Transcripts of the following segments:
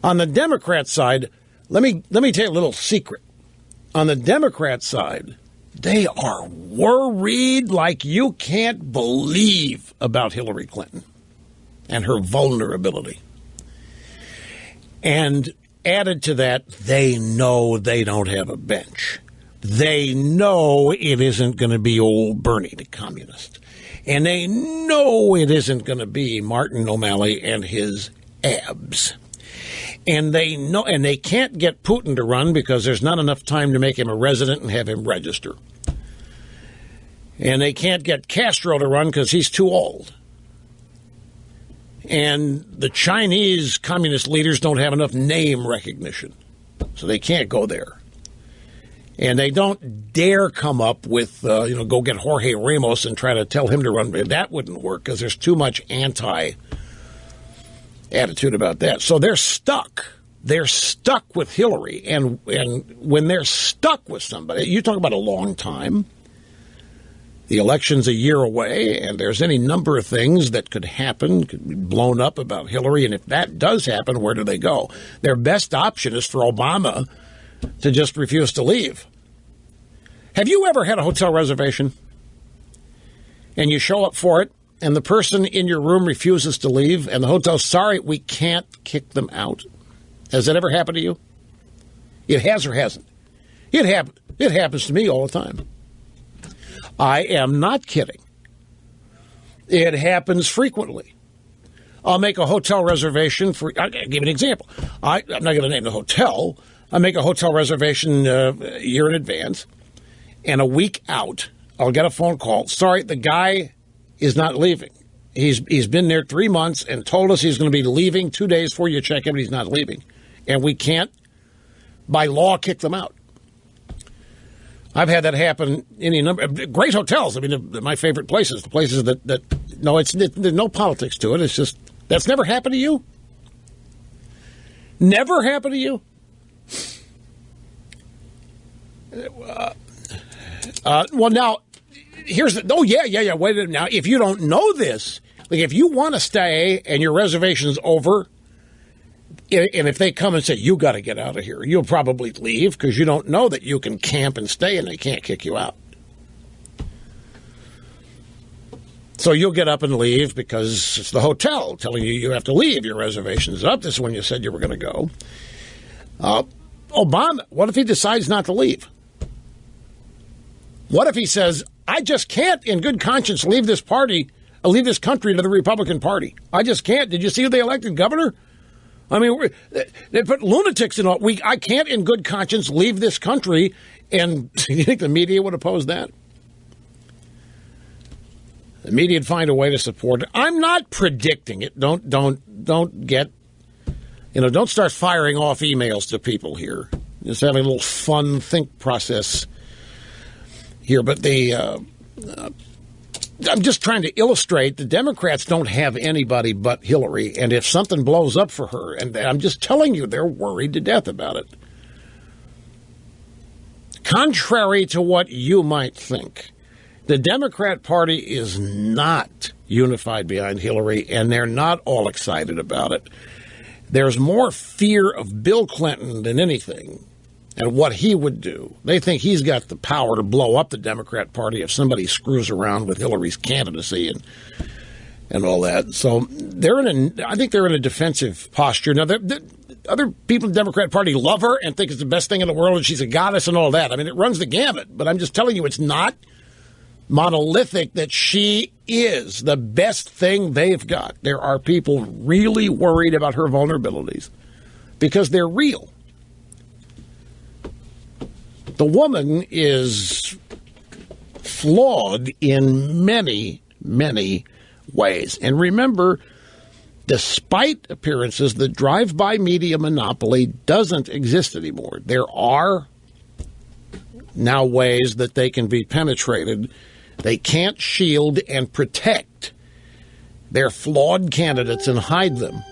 On the Democrat side, let me tell you a little secret. On the Democrat side, they are worried like you can't believe about Hillary Clinton and her vulnerability. And added to that, they know they don't have a bench. They know it isn't going to be old Bernie, the communist. And they know it isn't going to be Martin O'Malley and his abs. And they know, and they can't get Putin to run because there's not enough time to make him a resident and have him register. And they can't get Castro to run because he's too old. And the Chinese communist leaders don't have enough name recognition, so they can't go there. And they don't dare come up with, go get Jorge Ramos and try to tell him to run. That wouldn't work because there's too much anti-attitude about that. So they're stuck. They're stuck with Hillary. And when they're stuck with somebody, you talk about a long time. The election's a year away, and there's any number of things that could happen, could be blown up about Hillary. And if that does happen, where do they go? Their best option is for Obama to just refuse to leave. Have you ever had a hotel reservation and you show up for it and the person in your room refuses to leave and the hotel's sorry, we can't kick them out? Has that ever happened to you? It has or hasn't? It happens to me all the time. I am not kidding. It happens frequently. I'll make a hotel reservation for, I'll give you an example. I'm not going to name the hotel. I make a hotel reservation a year in advance, and a week out, I'll get a phone call. Sorry, the guy is not leaving. He's been there 3 months and told us he's going to be leaving 2 days before you check in, but he's not leaving. And we can't, by law, kick them out. I've had that happen any number of great hotels. I mean, my favorite places, the places that there's no politics to it. It's just, that's never happened to you? Never happened to you? Well, now, here's the, wait a minute. Now, if you don't know this, like if you want to stay and your reservation's over, and if they come and say, you got to get out of here, you'll probably leave because you don't know that you can camp and stay and they can't kick you out. So you'll get up and leave because it's the hotel telling you have to leave. Your reservation's up. This is when you said you were going to go. Obama, what if he decides not to leave? What if he says, I just can't in good conscience leave this country to the Republican Party? I just can't. Did you see who they elected governor? I mean, they put lunatics in all. I can't in good conscience leave this country. And do you think the media would oppose that? The media would find a way to support it. I'm not predicting it. Don't start firing off emails to people here. Just having a little fun think process here. But I'm just trying to illustrate the Democrats don't have anybody but Hillary. And if something blows up for her, and I'm just telling you, they're worried to death about it. Contrary to what you might think, the Democrat Party is not unified behind Hillary, and they're not all excited about it. There's more fear of Bill Clinton than anything and what he would do. They think he's got the power to blow up the Democrat Party if somebody screws around with Hillary's candidacy and all that. So I think they're in a defensive posture. Now, other people in the Democrat Party love her and think it's the best thing in the world and she's a goddess and all that. I mean, it runs the gamut. But I'm just telling you, it's not monolithic that she is the best thing they've got. There are people really worried about her vulnerabilities because they're real. The woman is flawed in many, many ways. And remember, despite appearances, the drive-by media monopoly doesn't exist anymore. There are now ways that they can be penetrated. They can't shield and protect their flawed candidates and hide them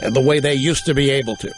the way they used to be able to.